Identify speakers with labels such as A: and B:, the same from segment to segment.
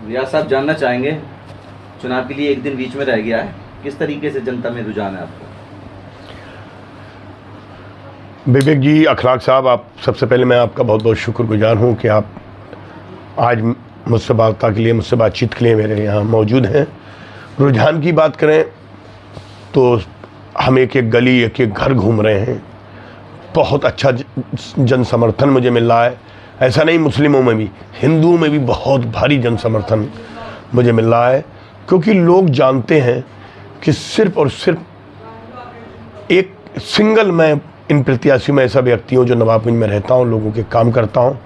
A: रियाज साहब, जानना चाहेंगे, चुनाव के लिए एक दिन बीच में रह गया है, किस तरीके से जनता में रुझान है आपको?
B: विवेक जी, अखलाक साहब, आप सबसे पहले मैं आपका बहुत बहुत शुक्रगुजार हूं कि आप आज मुझसे वार्ता के लिए, मुझसे बातचीत के लिए मेरे यहाँ मौजूद हैं। रुझान की बात करें तो हम एक एक गली, एक एक घर घूम रहे हैं। बहुत अच्छा जन समर्थन मुझे मिल रहा है। ऐसा नहीं, मुस्लिमों में भी, हिंदुओं में भी बहुत भारी जन समर्थन मुझे मिल रहा है, क्योंकि लोग जानते हैं कि सिर्फ और सिर्फ एक सिंगल, मैं इन प्रत्याशियों में ऐसा व्यक्ति हूँ जो नवाबगंज में रहता हूँ, लोगों के काम करता हूँ।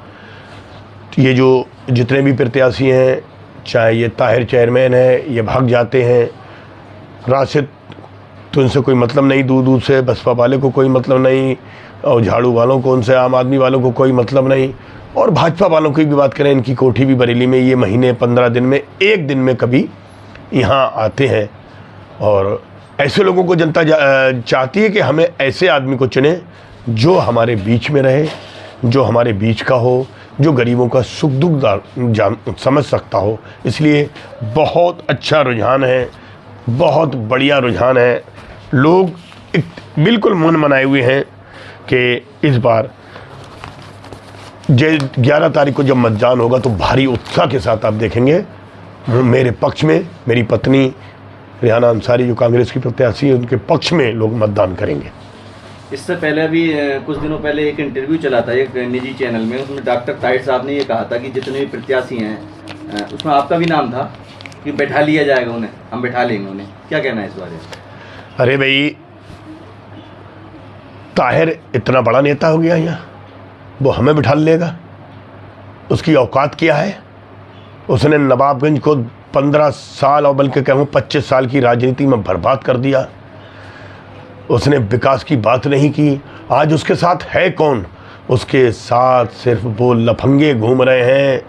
B: तो ये जो जितने भी प्रत्याशी हैं, चाहे ये ताहिर चेयरमैन है, ये भाग जाते हैं, राशिद तो उनसे कोई मतलब नहीं, दूर दूर से बसपा वाले को कोई मतलब नहीं, और झाड़ू वालों को, उनसे आम आदमी वालों को कोई मतलब नहीं, और भाजपा वालों की भी बात करें, इनकी कोठी भी बरेली में, ये महीने 15 दिन में एक दिन में कभी यहाँ आते हैं। और ऐसे लोगों को जनता चाहती है कि हमें ऐसे आदमी को चुने जो हमारे बीच में रहे, जो हमारे बीच का हो, जो गरीबों का सुख दुख समझ सकता हो। इसलिए बहुत अच्छा रुझान है, बहुत बढ़िया रुझान है। लोग बिल्कुल मन बनाए हुए हैं कि इस बार 11 तारीख को जब मतदान होगा तो भारी उत्साह के साथ आप देखेंगे मेरे पक्ष में, मेरी पत्नी रेहाना अंसारी जो कांग्रेस की प्रत्याशी है, उनके पक्ष में लोग मतदान करेंगे।
A: इससे पहले भी कुछ दिनों पहले एक इंटरव्यू चला था एक निजी चैनल में, उसमें डॉक्टर ताहिर साहब ने ये कहा था कि जितने भी प्रत्याशी हैं उसमें आपका भी नाम था कि बैठा लिया जाएगा उन्हें, हम बैठा लेंगे उन्हें। क्या कहना है इस बारे में?
B: अरे भाई, ताहिर इतना बड़ा नेता हो गया यहाँ, वो हमें बिठा लेगा? उसकी औकात क्या है? उसने नवाबगंज को 15 साल और बल्कि कहूँ 25 साल की राजनीति में बर्बाद कर दिया। उसने विकास की बात नहीं की। आज उसके साथ है कौन? उसके साथ सिर्फ वो लफंगे घूम रहे हैं।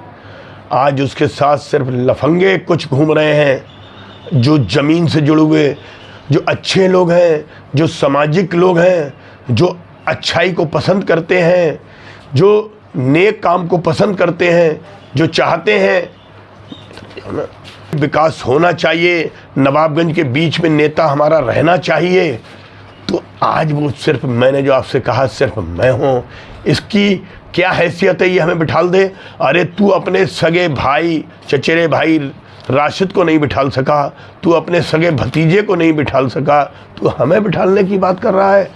B: आज उसके साथ सिर्फ लफंगे कुछ घूम रहे हैं जो ज़मीन से जुड़े हुए, जो अच्छे लोग हैं, जो सामाजिक लोग हैं, जो अच्छाई को पसंद करते हैं, जो नेक काम को पसंद करते हैं, जो चाहते हैं विकास होना चाहिए, नवाबगंज के बीच में नेता हमारा रहना चाहिए। तो आज वो सिर्फ, मैंने जो आपसे कहा, सिर्फ मैं हूँ। इसकी क्या हैसियत है ये हमें बिठाल दे? अरे तू अपने सगे भाई, चचेरे भाई राशिद को नहीं बिठाल सका, तू अपने सगे भतीजे को नहीं बिठाल सका, तू हमें बिठालने की बात कर रहा है?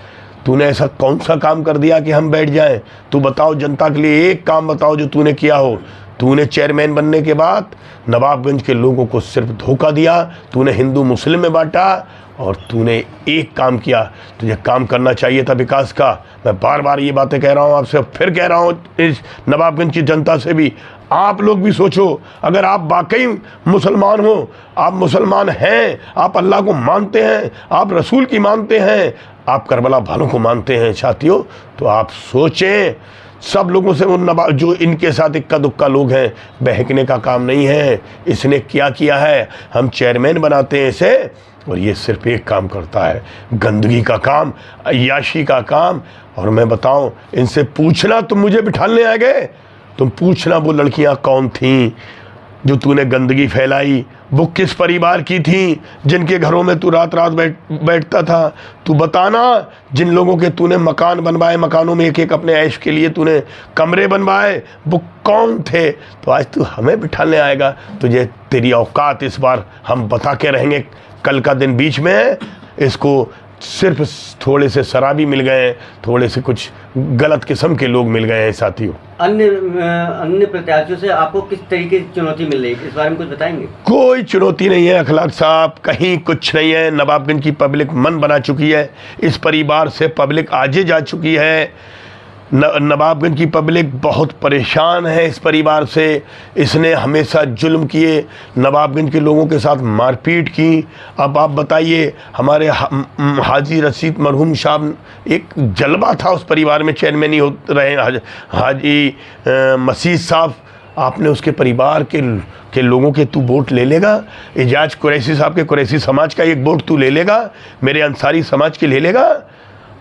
B: तूने ऐसा कौन सा काम कर दिया कि हम बैठ जाएं? तू बताओ, जनता के लिए एक काम बताओ जो तूने किया हो। तूने चेयरमैन बनने के बाद नवाबगंज के लोगों को सिर्फ धोखा दिया, तूने हिंदू मुस्लिम में बांटा, और तूने एक काम किया। तुझे काम करना चाहिए था विकास का। मैं बार बार ये बातें कह रहा हूँ आपसे, फिर कह रहा हूँ इस नवाबगंज की जनता से भी, आप लोग भी सोचो, अगर आप वाकई मुसलमान हो, आप मुसलमान हैं, आप अल्लाह को मानते हैं, आप रसूल की मानते हैं, आप करबला वालों को मानते हैं साथियों, तो आप सोचें। सब लोगों से वो जो इनके साथ इक्का दुक्का लोग हैं, बहकने का काम नहीं है। इसने क्या किया है? हम चेयरमैन बनाते हैं इसे, और ये सिर्फ एक काम करता है, गंदगी का काम, अय्याशी का काम। और मैं बताऊं, इनसे पूछना, तुम मुझे बिठाने आ गए, तुम पूछना वो लड़कियां कौन थीं जो तूने गंदगी फैलाई, वो किस परिवार की थी जिनके घरों में तू रात रात बैठता था। तू बताना, जिन लोगों के तूने मकान बनवाए, मकानों में एक एक अपने ऐश के लिए तूने कमरे बनवाए, वो कौन थे? तो आज तू हमें बिठाने आएगा? तुझे, तेरी औकात इस बार हम बता के रहेंगे। कल का दिन बीच में है, इसको सिर्फ थोड़े से शराबी मिल गए, थोड़े से कुछ गलत किस्म के लोग मिल गए हैं साथियों।
C: अन्य प्रत्याशियों से आपको किस तरीके की चुनौती मिल रही है, इस बारे में कुछ बताएंगे? कोई
B: चुनौती नहीं है अखलाक साहब, कहीं कुछ नहीं है। नवाबगंज की पब्लिक मन बना चुकी है, इस परिवार से पब्लिक आगे जा चुकी है। नवाबगंज की पब्लिक बहुत परेशान है इस परिवार से। इसने हमेशा जुल्म किए, नवाबगंज के लोगों के साथ मारपीट की। अब आप बताइए, हमारे हाजी रशीद मरहूम साहब, एक जलवा था उस परिवार में, चेयरमैन ही हो रहे हाजी मसीद साहब, आपने उसके परिवार के लोगों के तू वोट ले लेगा? एजाज कुरैशी साहब के कुरैशी समाज का एक वोट तू ले लेगा? मेरे अंसारी समाज के ले लेगा?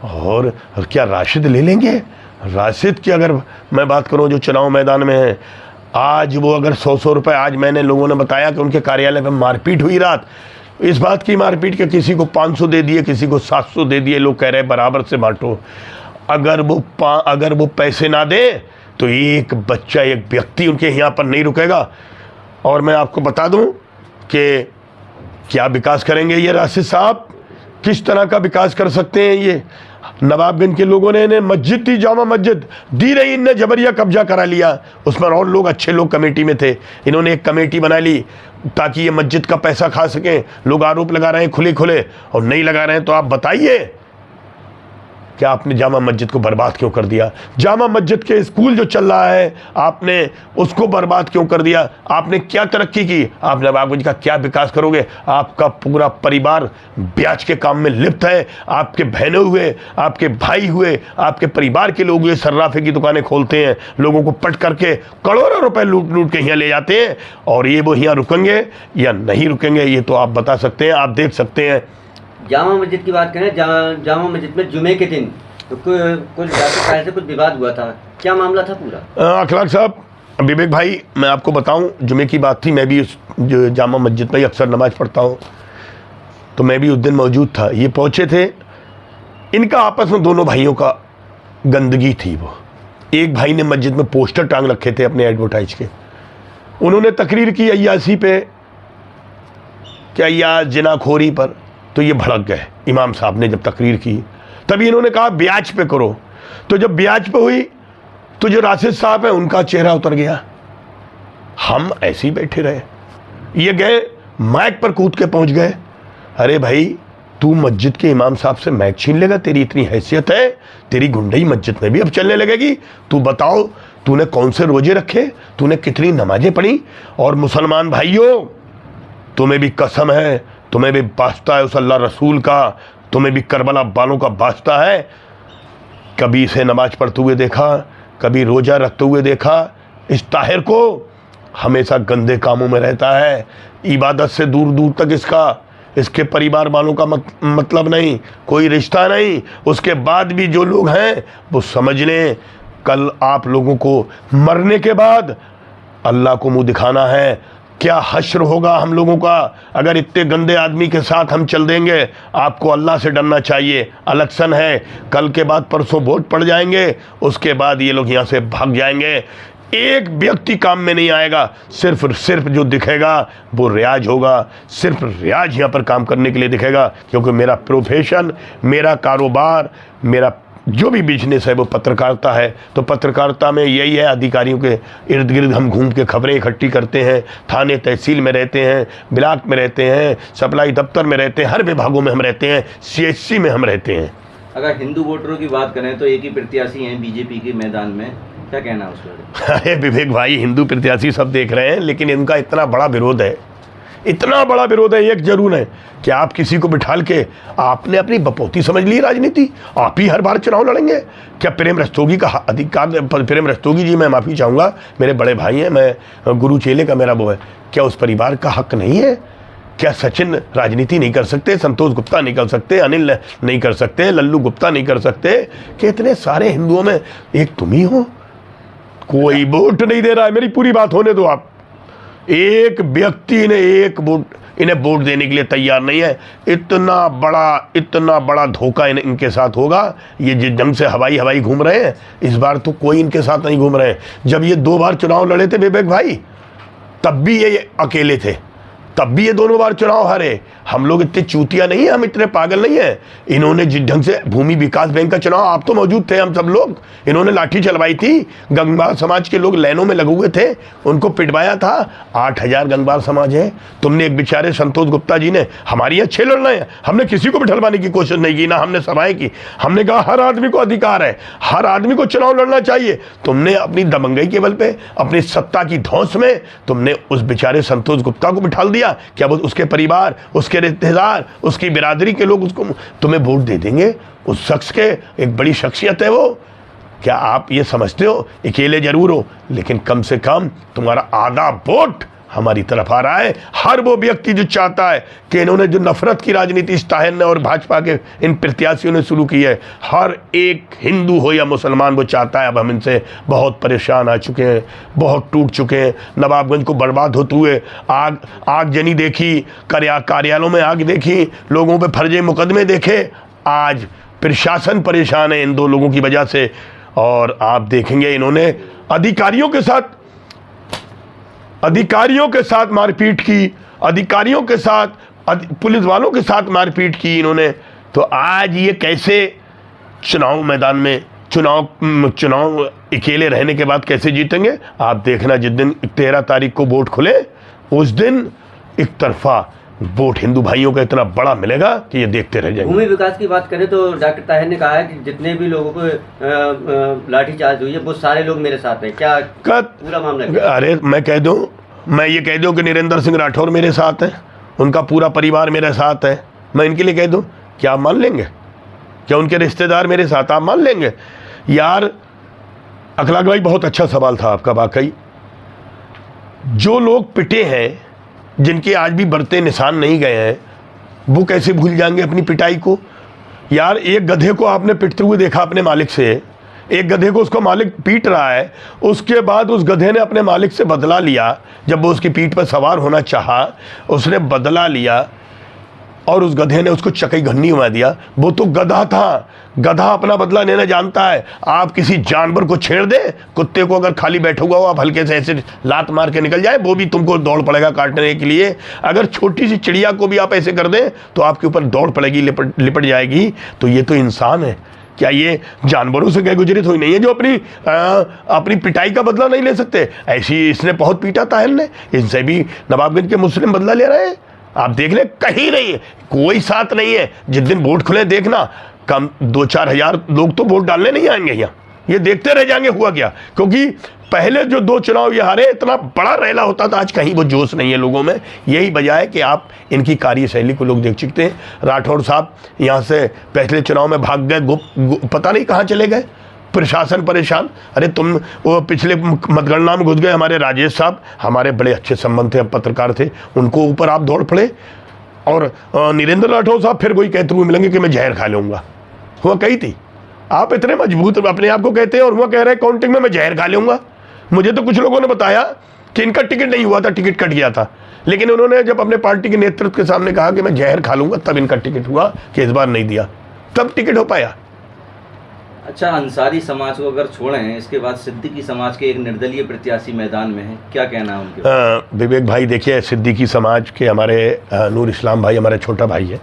B: और क्या राशिद ले लेंगे? राशिद की अगर मैं बात करूं जो चुनाव मैदान में है, आज वो अगर 100 रुपए, आज मैंने लोगों ने बताया कि उनके कार्यालय में मारपीट हुई रात, इस बात की मारपीट के किसी को 500 दे दिए, किसी को 700 दे दिए, लोग कह रहे हैं बराबर से बांटो। अगर वो पैसे ना दे तो एक बच्चा, एक व्यक्ति उनके यहाँ पर नहीं रुकेगा। और मैं आपको बता दूं कि क्या विकास करेंगे ये राशिद साहब, किस तरह का विकास कर सकते हैं ये। नवाबगंज के लोगों ने इन्हें मस्जिद दी, जामा मस्जिद दी रही, इनने जबरिया कब्जा करा लिया। उस पर और लोग, अच्छे लोग कमेटी में थे, इन्होंने एक कमेटी बना ली ताकि ये मस्जिद का पैसा खा सकें। लोग आरोप लगा रहे हैं खुले खुले, और नहीं लगा रहे हैं तो आप बताइए क्या आपने जामा मस्जिद को बर्बाद क्यों कर दिया? जामा मस्जिद के स्कूल जो चल रहा है आपने उसको बर्बाद क्यों कर दिया? आपने क्या तरक्की की? आप नवाबगंज का क्या विकास करोगे? आपका पूरा परिवार ब्याज के काम में लिप्त है। आपके बहनें हुए, आपके भाई हुए, आपके परिवार के लोग हुए, सर्राफे की दुकानें खोलते हैं, लोगों को पट करके करोड़ों रुपए लूट लूट के यहाँ ले जाते हैं। और ये वो यहाँ रुकेंगे या नहीं रुकेंगे ये तो आप बता सकते हैं, आप देख सकते हैं।
C: जामा मस्जिद की बात करें, जामा मस्जिद में जुमे के दिन तो कुछ से कुछ विवाद हुआ था, क्या मामला था पूरा?
B: अखलाक साहब, विवेक भाई, मैं आपको बताऊं, जुमे की बात थी, मैं भी उस जामा मस्जिद में अक्सर नमाज पढ़ता हूं, तो मैं भी उस दिन मौजूद था। ये पहुंचे थे, इनका आपस में दोनों भाइयों का गंदगी थी। वो एक भाई ने मस्जिद में पोस्टर टांग रखे थे अपने एडवर्टाइज के, उन्होंने तकरीर की अय्यासी पे, क्या अय्यास जिनाखोरी पर, तो ये भड़क गए। इमाम साहब ने जब तकरीर की तभी इन्होंने कहा ब्याज पे करो, तो जब ब्याज पे हुई तो जो राशिद साहब है उनका चेहरा उतर गया। हम ऐसे ही बैठे रहे, ये गए माइक पर कूद के पहुंच गए। अरे भाई, तू मस्जिद के इमाम साहब से माइक छीन लेगा? तेरी इतनी हैसियत है, तेरी गुंडई मस्जिद में भी अब चलने लगेगी? तू बताओ, तूने कौन से रोजे रखे, तूने कितनी नमाजें पढ़ी? और मुसलमान भाइयों, तुम्हें भी कसम है, तुम्हें भी वास्ता है उस अल्लाह रसूल का, तुम्हें भी करबला वालों का वास्ता है। कभी इसे नमाज पढ़ते हुए देखा, कभी रोजा रखते हुए देखा? इस ताहिर को हमेशा गंदे कामों में रहता है, इबादत से दूर दूर तक इसके परिवार वालों का मतलब नहीं, कोई रिश्ता नहीं। उसके बाद भी जो लोग हैं वो समझ लें, कल आप लोगों को मरने के बाद अल्लाह को मुंह दिखाना है। क्या हश्र होगा हम लोगों का अगर इतने गंदे आदमी के साथ हम चल देंगे? आपको अल्लाह से डरना चाहिए। इलेक्शन है, कल के बाद परसों वोट पड़ जाएंगे, उसके बाद ये लोग यहाँ से भाग जाएंगे। एक व्यक्ति काम में नहीं आएगा, सिर्फ जो दिखेगा वो रियाज होगा, सिर्फ रियाज यहाँ पर काम करने के लिए दिखेगा। क्योंकि मेरा प्रोफेशन, मेरा कारोबार, मेरा जो भी बिजनेस है वो पत्रकारिता है। तो पत्रकारिता में यही है, अधिकारियों के इर्द गिर्द हम घूम के खबरें इकट्ठी करते हैं, थाने तहसील में रहते हैं, ब्लॉक में रहते हैं, सप्लाई दफ्तर में रहते हैं, हर विभागों में हम रहते हैं, CHC में हम रहते हैं।
A: अगर हिंदू वोटरों की बात करें तो एक ही प्रत्याशी हैं बीजेपी के मैदान में, क्या कहना है उस पर?
B: अरे विवेक भाई, हिंदू प्रत्याशी सब देख रहे हैं, लेकिन इनका इतना बड़ा विरोध है, इतना बड़ा विरोध है, एक जरूर है कि आप किसी को बिठाल के आपने अपनी बपोती समझ ली राजनीति, आप ही हर बार चुनाव लड़ेंगे। क्या प्रेम रस्तोगी का अधिकार? प्रेम रस्तोगी जी, मैं माफ़ी चाहूँगा, मेरे बड़े भाई हैं, मैं गुरु चेले का मेरा वो है, क्या उस परिवार का हक नहीं है? क्या सचिन राजनीति नहीं कर सकते? संतोष गुप्ता नहीं कर सकते? अनिल नहीं कर सकते? लल्लू गुप्ता नहीं कर सकते? कि इतने सारे हिंदुओं में एक तुम ही हो? कोई वोट नहीं दे रहा है। मेरी पूरी बात होने दो आप। एक व्यक्ति ने एक वोट, इन्हें वोट देने के लिए तैयार नहीं है। इतना बड़ा धोखा इनके साथ होगा। ये जिस ढंग से हवाई घूम रहे हैं, इस बार तो कोई इनके साथ नहीं घूम रहे हैं। जब ये 2 बार चुनाव लड़े थे विवेक भाई, तब भी ये अकेले थे, तब भी ये दोनों बार चुनाव हारे। हम लोग इतने चूतिया नहीं है, हम इतने पागल नहीं है। इन्होंने जिस ढंग से भूमि विकास बैंक का चुनाव, आप तो मौजूद थे, हम सब लोग, इन्होंने लाठी चलवाई थी, गंगवार समाज के लोग लाइनों में लगे हुए थे, उनको पिटवाया था। 8000 गंगवार समाज है। तुमने एक बेचारे संतोष गुप्ता जी ने हमारी अच्छे लड़ना है, हमने किसी को बिठलवाने की कोशिश नहीं की, ना हमने सभाएं की। हमने कहा हर आदमी को अधिकार है, हर आदमी को चुनाव लड़ना चाहिए। तुमने अपनी दबंगई के बल पे, अपनी सत्ता की धौंस में तुमने उस बेचारे संतोष गुप्ता को बिठाल दिया। क्या वो उसके परिवार, उसके रिश्तेदार, उसकी बिरादरी के लोग उसको तुम्हें वोट दे देंगे? उस शख्स के एक बड़ी शख्सियत है वो। क्या आप ये समझते हो? अकेले जरूर हो, लेकिन कम से कम तुम्हारा आधा वोट हमारी तरफ आ रहा है। हर वो व्यक्ति जो चाहता है कि इन्होंने जो नफरत की राजनीति ताहिर ने और भाजपा के इन प्रत्याशियों ने शुरू की है, हर एक हिंदू हो या मुसलमान वो चाहता है। अब हम इनसे बहुत परेशान आ चुके हैं, बहुत टूट चुके हैं। नवाबगंज को बर्बाद होते हुए आगजनी देखी, कार्यालयों में आग देखी, लोगों पे फर्जी मुकदमे देखे। आज प्रशासन परेशान है इन दो लोगों की वजह से। और आप देखेंगे इन्होंने अधिकारियों के साथ मारपीट की, अधिकारियों के साथ, पुलिस वालों के साथ मारपीट की इन्होंने। तो आज ये कैसे चुनाव मैदान में चुनाव अकेले रहने के बाद कैसे जीतेंगे? आप देखना, जिस दिन 13 तारीख को वोट खुले उस दिन एक तरफा वोट हिंदू भाइयों का इतना बड़ा मिलेगा कि ये देखते रह जाएंगे।
C: भूमि विकास की बात करें तो डॉक्टर ताहिर ने कहा है कि जितने भी लोगों को लाठीचार्ज हुई है वो सारे लोग मेरे साथ हैं। क्या पूरा मामला क्या?
B: अरे मैं ये कह दूं कि नरेंद्र सिंह राठौर मेरे साथ है, उनका पूरा परिवार मेरे साथ है, मैं इनके लिए कह दूं, क्या आप मान लेंगे? क्या उनके रिश्तेदार मेरे साथ, आप मान लेंगे? यार अखलाक भाई, बहुत अच्छा सवाल था आपका वाकई। जो लोग पिटे हैं, जिनके आज भी बरते निशान नहीं गए हैं, वो कैसे भूल जाएंगे अपनी पिटाई को? यार एक गधे को आपने पिटते हुए देखा अपने मालिक से, एक गधे को उसको मालिक पीट रहा है, उसके बाद उस गधे ने अपने मालिक से बदला लिया। जब वो उसकी पीठ पर सवार होना चाहा, उसने बदला लिया और उस गधे ने उसको चकई घन्नी उड़ा दिया। वो तो गधा था, गधा अपना बदला लेना जानता है। आप किसी जानवर को छेड़ दें, कुत्ते को अगर खाली बैठा हुआ हो आप हल्के से ऐसे लात मार के निकल जाए, वो भी तुमको दौड़ पड़ेगा काटने के लिए। अगर छोटी सी चिड़िया को भी आप ऐसे कर दें तो आपके ऊपर दौड़ पड़ेगी, लिपट जाएगी। तो ये तो इंसान है, क्या ये जानवरों से क्या गुजरे थोड़ी नहीं है जो अपनी पिटाई का बदला नहीं ले सकते? ऐसी इसने बहुत पीटा ताहिर ने, इनसे भी नवाबगंज के मुस्लिम बदला ले रहे हैं। आप देख लें, कहीं नहीं है, कोई साथ नहीं है। जिस दिन वोट खुले देखना, कम 2-4 हज़ार लोग तो वोट डालने नहीं आएंगे यहाँ, ये देखते रह जाएंगे हुआ क्या। क्योंकि पहले जो 2 चुनाव ये हारे, इतना बड़ा रैला होता था, आज कहीं वो जोश नहीं है लोगों में। यही वजह है कि आप इनकी कार्यशैली को लोग देख सकते हैं। राठौर साहब यहाँ से पिछले चुनाव में भाग गए, पता नहीं कहाँ चले गए, प्रशासन परेशान। अरे तुम वो पिछले मतगणना में घुस गए। हमारे राजेश साहब, हमारे बड़े अच्छे संबंध थे, पत्रकार थे, उनको ऊपर आप दौड़ पड़े। और नरेंद्र राठौर साहब फिर वही कहते हुए मिलेंगे कि मैं जहर खा लूँगा। हुआ कही थी, आप इतने मजबूत अपने आप को कहते हैं और हुआ कह रहे हैं काउंटिंग में मैं जहर खा लूँगा। मुझे तो कुछ लोगों ने बताया कि इनका टिकट नहीं हुआ था, टिकट कट गया था, लेकिन उन्होंने जब अपने पार्टी के नेतृत्व के सामने कहा कि मैं जहर खा लूँगा, तब इनका टिकट हुआ, कि इस बार नहीं दिया, तब टिकट हो पाया।
A: अच्छा, अंसारी समाज को अगर छोड़ें, इसके बाद सिद्दीकी समाज के एक निर्दलीय प्रत्याशी मैदान में है, क्या कहना है उनके?
B: विवेक भाई देखिए, सिद्दीकी समाज के हमारे नूर इस्लाम भाई हमारे छोटा भाई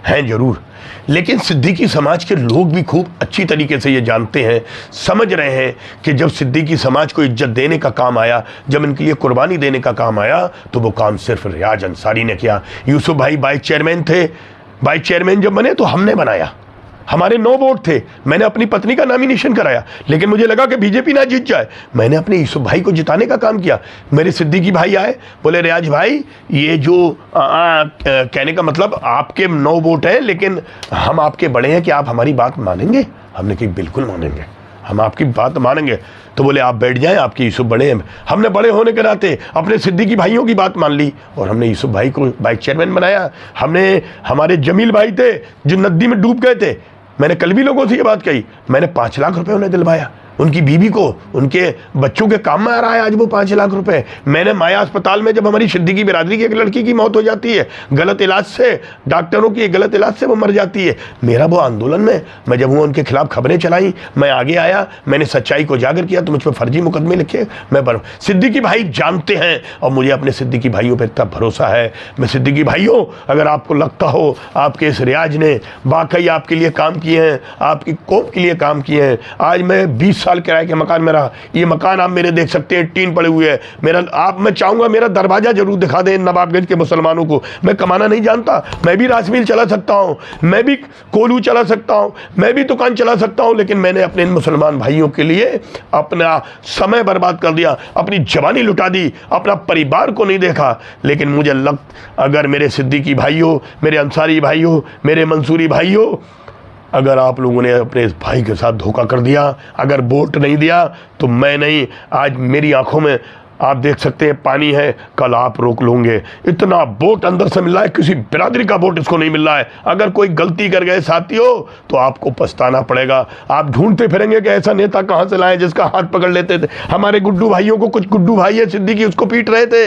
B: हैं जरूर, लेकिन सिद्दीकी समाज के लोग भी खूब अच्छी तरीके से ये जानते हैं, समझ रहे हैं कि जब सिद्दीकी समाज को इज्जत देने का काम आया, जब इनके लिए कुर्बानी देने का काम आया, तो वो काम सिर्फ रियाज अंसारी ने किया। यूसुफ भाई वाइस चेयरमैन थे, वाइस चेयरमैन जब बने तो हमने बनाया, हमारे 9 वोट थे, मैंने अपनी पत्नी का नॉमिनेशन कराया, लेकिन मुझे लगा कि बीजेपी ना जीत जाए, मैंने अपने यूसुफ भाई को जिताने का काम किया। मेरे सिद्दीकी भाई आए, बोले रियाज भाई ये जो कहने का मतलब आपके 9 वोट हैं, लेकिन हम आपके बड़े हैं कि आप हमारी बात मानेंगे? हमने कहा बिल्कुल मानेंगे, हम आपकी बात मानेंगे। तो बोले आप बैठ जाएं, आपके यूसुफ बड़े हैं। हमने बड़े होने के नाते अपने सिद्दीकी भाइयों की बात मान ली और हमने यूसुफ भाई को वाइस चेयरमैन बनाया। हमने हमारे जमील भाई थे जो नदी में डूब गए थे, मैंने कल भी लोगों से ये बात कही, मैंने 5 लाख रुपए उन्हें दिलवाया, उनकी बीवी को, उनके बच्चों के काम में आ रहा है आज वो 5 लाख रुपए। मैंने माया अस्पताल में जब हमारी सिद्दीकी बिरादरी की एक लड़की की मौत हो जाती है गलत इलाज से, डॉक्टरों की गलत इलाज से वो मर जाती है, मेरा वो आंदोलन में मैं जब वो उनके खिलाफ खबरें चलाई, मैं आगे आया, मैंने सच्चाई को उजागर किया, तो मुझ पर फर्जी मुकदमे लिखे, मैं सिद्दीकी भाई जानते हैं और मुझे अपने सिद्दीकी भाइयों पर इतना भरोसा है। मैं सिद्दीकी भाइयों, अगर आपको लगता हो आपके इस रियाज ने वाकई आपके लिए काम किए हैं, आपकी कौम के लिए काम किए हैं, आज मैं 20 साल किराए के मकान में रहा, ये मकान आप मेरे देख सकते हैं, टीन पड़े हुए हैं, मैं चाहूंगा मेरा दरवाजा जरूर दिखा दें नवाबगंज के मुसलमानों को। मैं कमाना नहीं जानता, मैं भी राइस मिल चला सकता हूं, मैं भी कोलू चला सकता हूं, मैं भी दुकान चला सकता हूं, लेकिन मैंने अपने इन मुसलमान भाइयों के लिए अपना समय बर्बाद कर दिया, अपनी जवानी लुटा दी, अपना परिवार को नहीं देखा। लेकिन मुझे अगर मेरे सिद्दीकी भाइयों, मेरे अंसारी भाइयों, मेरे मंसूरी भाइयों, अगर आप लोगों ने अपने इस भाई के साथ धोखा कर दिया, अगर वोट नहीं दिया, तो मैं नहीं, आज मेरी आंखों में आप देख सकते हैं पानी है, कल आप रोक लोगे। इतना वोट अंदर से मिल रहा है, किसी बिरादरी का वोट इसको नहीं मिल रहा है। अगर कोई गलती कर गए साथियों तो आपको पछताना पड़ेगा। आप ढूंढते फिरेंगे कि ऐसा नेता कहां से लाए जिसका हाथ पकड़ लेते थे। हमारे गुड्डू भाइयों को, कुछ गुड्डू भाई है सिद्दीकी, उसको पीट रहे थे,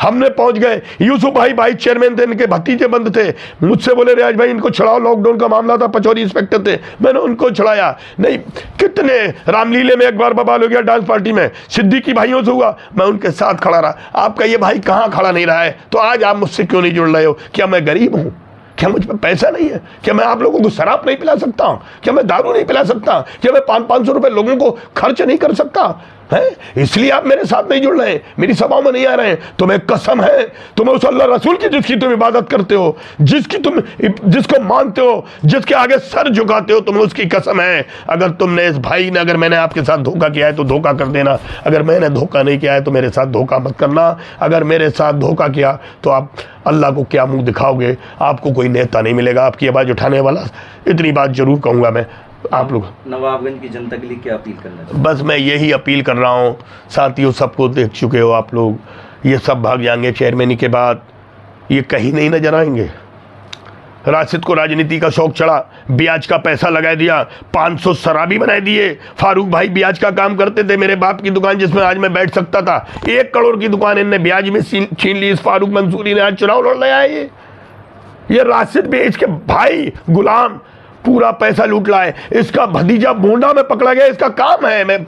B: हमने पहुंच गए। यूसुफ भाई वाइस चेयरमैन थे, इनके भतीजे बंद थे, मुझसे बोले रियाज भाई इनको छुड़ाओ, लॉकडाउन का मामला था, पचौरी इंस्पेक्टर थे, मैंने उनको छुड़ाया। नहीं, कितने रामलीले में एक बार बवाल हो गया, डांस पार्टी में सिद्दीकी भाइयों से हुआ, मैं उनके साथ खड़ा रहा। आपका ये भाई कहां खड़ा नहीं रहा है? तो आज आप मुझसे क्यों नहीं जुड़ रहे हो? क्या मैं गरीब हूं? क्या मुझ पर पैसा नहीं है? क्या मैं आप लोगों को शराब नहीं पिला सकता? क्या मैं दारू नहीं पिला सकता? क्या मैं 500-500 रुपए लोगों को खर्च नहीं कर सकता है? इसलिए आप मेरे साथ नहीं जुड़ रहे हैं, मेरी सभाओं में नहीं आ रहे हैं। तुम्हें कसम है, तुम्हें उस अल्लाह रसूल की जिसकी तुम इबादत करते हो, जिसको मानते हो, जिसके आगे सर झुकाते हो, तुम्हें उसकी कसम है। अगर तुमने इस भाई ने, अगर मैंने आपके साथ धोखा किया है तो धोखा कर देना, अगर मैंने धोखा नहीं किया है तो मेरे साथ धोखा मत करना। अगर मेरे साथ धोखा किया तो आप अल्लाह को क्या मुंह दिखाओगे? आपको कोई नेता नहीं मिलेगा आपकी आवाज़ उठाने वाला। इतनी बात जरूर कहूँगा मैं। आप लोग
A: नवाबगंज की जनता के लिए क्या अपील करना चाहते हैं?
B: बस मैं यही अपील कर रहा हूँ साथियों, सबको देख चुके हो आप लोग, ये सब भाग जाएंगे चेयरमैनी के बाद, ये कहीं नहीं नजर आएंगे। राशिद को राजनीति का शौक चढ़ा, ब्याज का पैसा लगा दिया, 500 शराबी बना दिए। फारूक भाई ब्याज का काम करते थे, मेरे बाप की दुकान जिसमें आज मैं बैठ सकता था, 1 करोड़ की दुकान इनने ब्याज में छीन ली। इस फारूक मंसूरी ने आज चुनाव लड़ लिया है। ये राशिद बेच के भाई गुलाम पूरा पैसा लूट लाए। इसका भतीजा बोंडा में पकड़ा गया, इसका काम है, मैं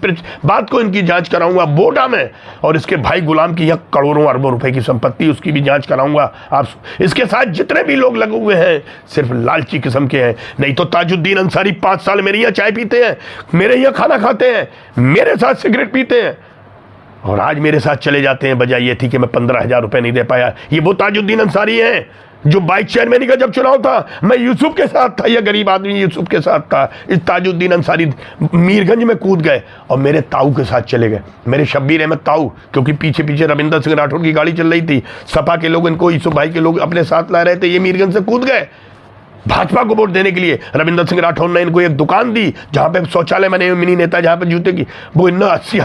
B: बात को इनकी जांच कराऊंगा बोंडा में, और इसके भाई गुलाम की यह करोड़ों अरबों रुपए की संपत्ति, उसकी भी जांच कराऊंगा। आप इसके साथ जितने भी लोग लगे हुए हैं सिर्फ लालची किस्म के हैं। नहीं तो ताजुद्दीन अंसारी 5 साल मेरे यहाँ चाय पीते हैं, मेरे यहाँ खाना खाते हैं, मेरे साथ सिगरेट पीते हैं, और आज मेरे साथ चले जाते हैं। वजह यह थी कि मैं 15,000 रुपये नहीं दे पाया। ये वो ताजुद्दीन अंसारी हैं जो वाइस चेयरमैन का जब चुनाव था, मैं यूसुफ के साथ था, यह गरीब आदमी यूसुफ के साथ था। इस ताजुद्दीन अंसारी मीरगंज में कूद गए और मेरे ताऊ के साथ चले गए, मेरे शब्बीर अहमद ताऊ, क्योंकि पीछे पीछे रविंदर सिंह राठौर की गाड़ी चल रही थी, सपा के लोग इनको यूसुफ भाई के लोग अपने साथ ला रहे थे, ये मीरगंज से कूद गए भाजपा को वोट देने के लिए। रविंदर सिंह राठौर ने इनको एक दुकान दी जहाँ पे शौचालय बने, मिनी नेता जहाँ पे जूते की, वो इन 80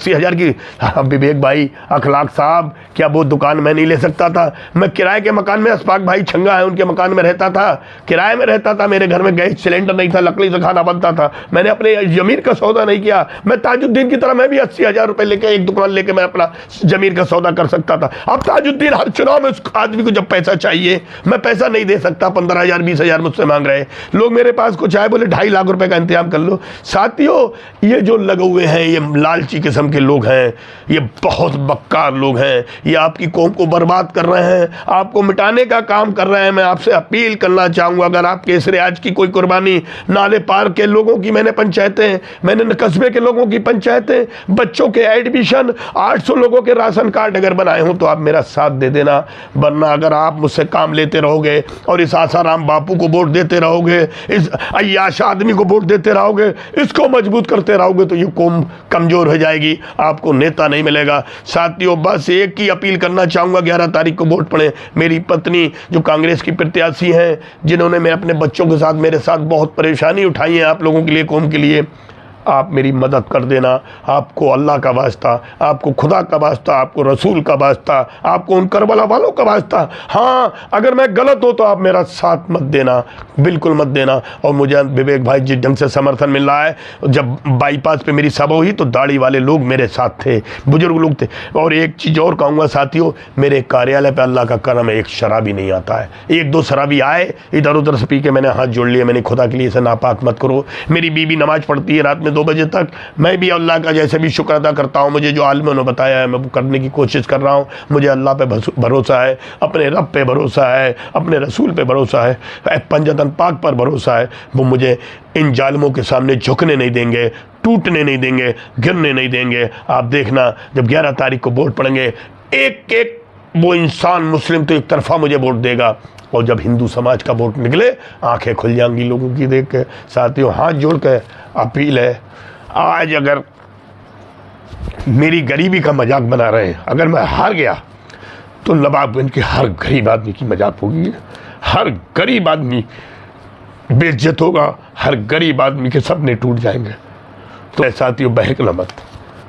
B: हज़ार की। हाँ, विवेक भाई, अखलाक साहब, क्या वो दुकान मैं नहीं ले सकता था? मैं किराए के मकान में, अशफाक भाई छंगा है, उनके मकान में रहता था, किराए में रहता था। मेरे घर में गैस सिलेंडर नहीं था, लकड़ी से खाना बनता था। मैंने अपने जमीर का सौदा नहीं किया। मैं ताजुद्दीन की तरह मैं भी 80,000 रुपये लेके एक दुकान लेके मैं अपना जमीर का सौदा कर सकता था। अब ताजुद्दीन हर चुनाव में उस आदमी को जब पैसा चाहिए, मैं पैसा नहीं दे सकता, 15,000 20,000 मुझसे मांग रहे लोग। मेरे पास कुछ आए, बोले 2.5 लाख रुपए का इंतजाम कर लो। साथियों, ये जो लगे हुए हैं, ये लालची किस्म के लोग हैं, ये बहुत बक्कार लोग हैं, ये आपकी कौम को बर्बाद कर रहे हैं, आपको मिटाने का काम कर रहे हैं। मैं आपसे अपील करना चाहूँगा, अगर आप केसरे आज की कोई कुर्बानी, नाले पार के लोगों की मैंने पंचायतें, मैंने कस्बे के लोगों की पंचायतें, बच्चों के एडमिशन, 800 लोगों के राशन कार्ड अगर बनाए हों तो आप मेरा साथ दे देना। वरना अगर आप मुझसे काम लेते रहोगे और इस आसाराम बापू को वोट देते रहोगे, इस अय्याश आदमी को वोट देते रहोगे, इसको मजबूत करते रहोगे, तो ये कौम कमजोर हो जाएगी, आपको नेता नहीं मिलेगा। साथियों, बस एक ही अपील करना चाहूँगा, 11 तारीख को वोट पड़े। मेरी पत्नी जो कांग्रेस की प्रत्याशी हैं, जिन्होंने मैं अपने बच्चों के साथ, मेरे साथ बहुत परेशानी उठाई है आप लोगों के लिए, कौम के लिए, आप मेरी मदद कर देना। आपको अल्लाह का वास्ता, आपको खुदा का वास्ता, आपको रसूल का वास्ता, आपको उन करबला वालों का वास्ता, हाँ, अगर मैं गलत हो तो आप मेरा साथ मत देना, बिल्कुल मत देना। और मुझे विवेक भाई जिस ढंग से समर्थन मिल रहा है, जब बाईपास पे मेरी सभा हुई तो दाढ़ी वाले लोग मेरे साथ थे, बुजुर्ग लोग थे। और एक चीज़ और कहूँगा साथियों, मेरे कार्यालय पे अल्लाह का करम है, एक शराबी नहीं आता है। 1-2 शराबी आए, इधर उधर से पी के मैंने हाथ जोड़ लिए, मैंने खुदा के लिए इसे नापाक मत करो। मेरी बीवी नमाज पढ़ती है रात में 2 बजे तक, मैं भी अल्लाह का जैसे भी शुक्र अदा करता हूँ। मुझे जो आलिमों ने बताया है मैं वो करने की कोशिश कर रहा हूँ। मुझे अल्लाह पे भरोसा है, अपने रब पे भरोसा है, अपने रसूल पे भरोसा है, पंजतन पाक पर भरोसा है। वो मुझे इन जालिमों के सामने झुकने नहीं देंगे, टूटने नहीं देंगे, गिरने नहीं देंगे। आप देखना, जब 11 तारीख को वोट पड़ेंगे, एक एक वो इंसान मुस्लिम तो एक तरफा मुझे वोट देगा, और जब हिंदू समाज का वोट निकले आंखें खुल जाएंगी लोगों की देख के। साथियों, हाथ जोड़ के अपील है, आज अगर मेरी गरीबी का मजाक बना रहे हैं, अगर मैं हार गया तो नवाबगंज के हर गरीब आदमी की मजाक होगी, हर गरीब आदमी बेइज्जत होगा, हर गरीब आदमी के सपने टूट जाएंगे। तो साथियों, बहकना मत,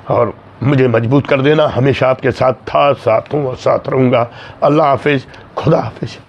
B: और मुझे मजबूत कर देना। हमेशा आपके साथ था, साथ हूँ और साथ रहूँगा। अल्लाह हाफिज़, खुदा हाफिज़।